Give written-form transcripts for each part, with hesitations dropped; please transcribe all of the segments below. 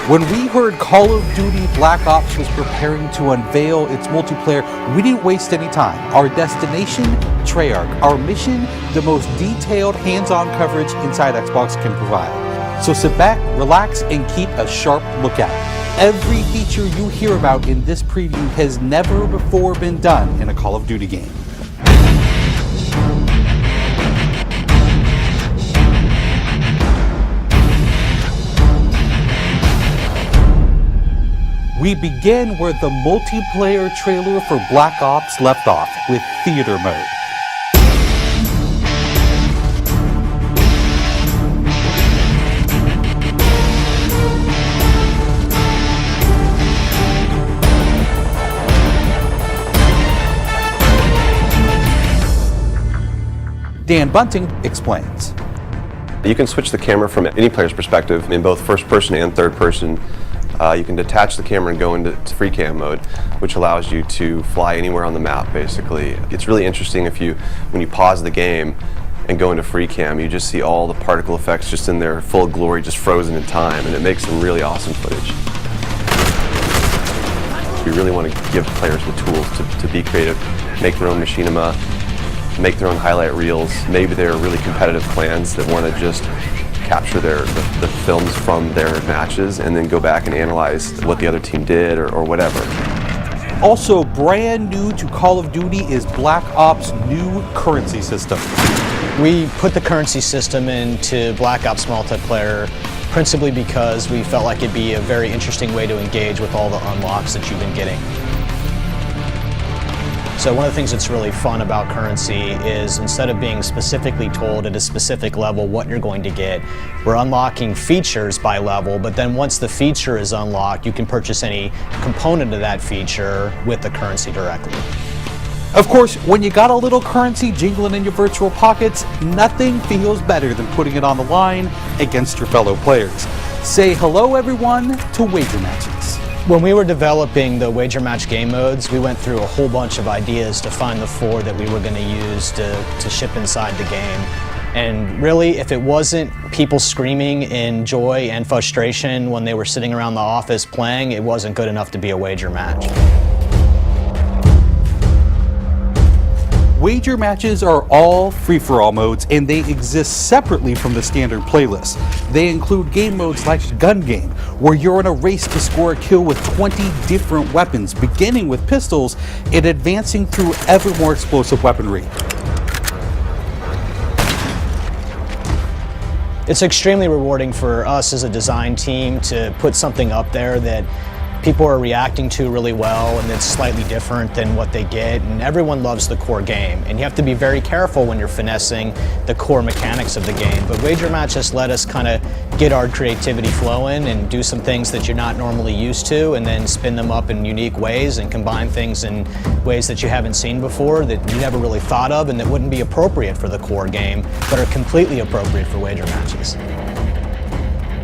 When we heard Call of Duty Black Ops was preparing to unveil its multiplayer, we didn't waste any time. Our destination, Treyarch. Our mission, the most detailed hands-on coverage inside Xbox can provide. So sit back, relax, and keep a sharp lookout. Every feature you hear about in this preview has never before been done in a Call of Duty game. We begin where the multiplayer trailer for Black Ops left off, with theater mode. Dan Bunting explains. You can switch the camera from any player's perspective in both first person and third person. You can detach the camera and go into free cam mode, which allows you to fly anywhere on the map, basically. It's really interesting when you pause the game and go into free cam, you just see all the particle effects just in their full glory, just frozen in time, and it makes some really awesome footage. We really want to give players the tools to be creative, make their own machinima, make their own highlight reels. Maybe they're really competitive clans that want to just capture the films from their matches and then go back and analyze what the other team did or whatever. Also brand new to Call of Duty is Black Ops' new currency system. We put the currency system into Black Ops multiplayer principally because we felt like it'd be a very interesting way to engage with all the unlocks that you've been getting. So one of the things that's really fun about currency is instead of being specifically told at a specific level what you're going to get, we're unlocking features by level, but then once the feature is unlocked, you can purchase any component of that feature with the currency directly. Of course, when you got a little currency jingling in your virtual pockets, nothing feels better than putting it on the line against your fellow players. Say hello, everyone, to wager matches. When we were developing the wager match game modes, we went through a whole bunch of ideas to find the 4 that we were going to use to ship inside the game. And really, if it wasn't people screaming in joy and frustration when they were sitting around the office playing, it wasn't good enough to be a wager match. Wager matches are all free-for-all modes, and they exist separately from the standard playlist. They include game modes like Gun Game, where you're in a race to score a kill with 20 different weapons, beginning with pistols and advancing through ever more explosive weaponry. It's extremely rewarding for us as a design team to put something up there that people are reacting to really well and it's slightly different than what they get, and everyone loves the core game, and you have to be very careful when you're finessing the core mechanics of the game. But wager matches let us kind of get our creativity flowing and do some things that you're not normally used to, and then spin them up in unique ways and combine things in ways that you haven't seen before, that you never really thought of, and that wouldn't be appropriate for the core game but are completely appropriate for wager matches.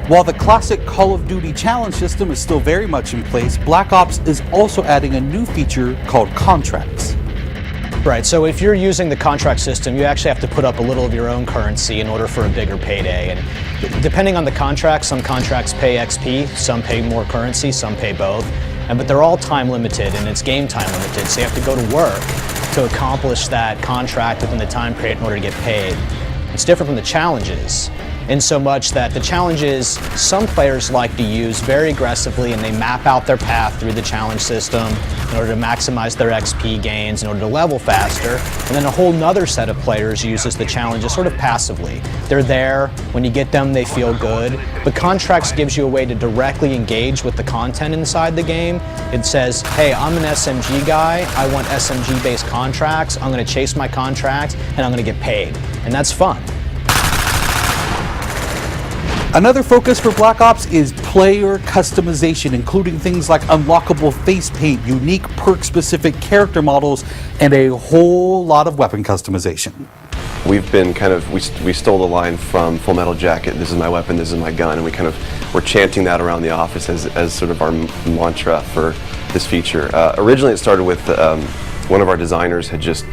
While the classic Call of Duty challenge system is still very much in place, Black Ops is also adding a new feature called contracts. Right, so if you're using the contract system, you actually have to put up a little of your own currency in order for a bigger payday. And depending on the contract, some contracts pay XP, some pay more currency, some pay both. But they're all time limited, and it's game time limited, so you have to go to work to accomplish that contract within the time period in order to get paid. It's different from the challenges, in so much that the challenges some players like to use very aggressively, and they map out their path through the challenge system in order to maximize their XP gains in order to level faster. And then a whole nother set of players uses the challenges sort of passively. They're there, when you get them they feel good, but contracts gives you a way to directly engage with the content inside the game. It says, hey, I'm an SMG guy, I want SMG based contracts, I'm going to chase my contracts and I'm going to get paid, and that's fun. Another focus for Black Ops is player customization, including things like unlockable face paint, unique perk-specific character models, and a whole lot of weapon customization. We've been we stole the line from Full Metal Jacket, this is my weapon, this is my gun, and we're chanting that around the office as sort of our mantra for this feature. Originally it started with one of our designers he just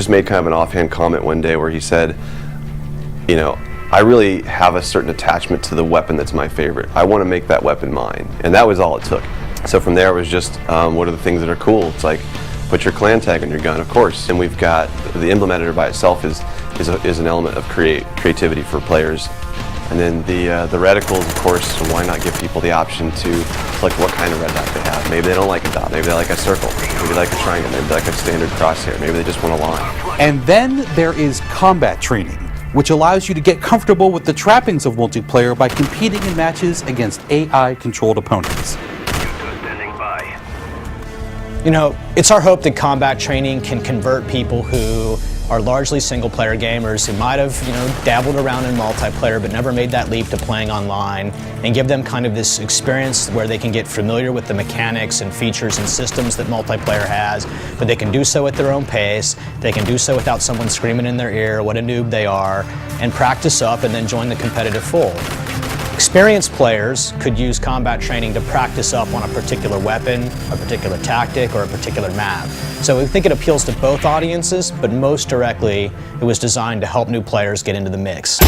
made kind of an offhand comment one day where he said, you know, I really have a certain attachment to the weapon that's my favorite. I want to make that weapon mine, and that was all it took. So from there it was just, what are the things that are cool? It's like, put your clan tag on your gun, of course. And we've got, the emblem editor by itself is an element of creativity for players. And then the reticles, of course, so why not give people the option to select what kind of red dot they have. Maybe they don't like a dot, maybe they like a circle, maybe they like a triangle, maybe they like a standard crosshair, maybe they just want a line. And then there is combat training, which allows you to get comfortable with the trappings of multiplayer by competing in matches against AI-controlled opponents. You know, it's our hope that combat training can convert people who are largely single-player gamers who might have, dabbled around in multiplayer but never made that leap to playing online, and give them kind of this experience where they can get familiar with the mechanics and features and systems that multiplayer has, but they can do so at their own pace, they can do so without someone screaming in their ear what a noob they are, and practice up and then join the competitive fold. Experienced players could use combat training to practice up on a particular weapon, a particular tactic, or a particular map. So we think it appeals to both audiences, but most directly, it was designed to help new players get into the mix.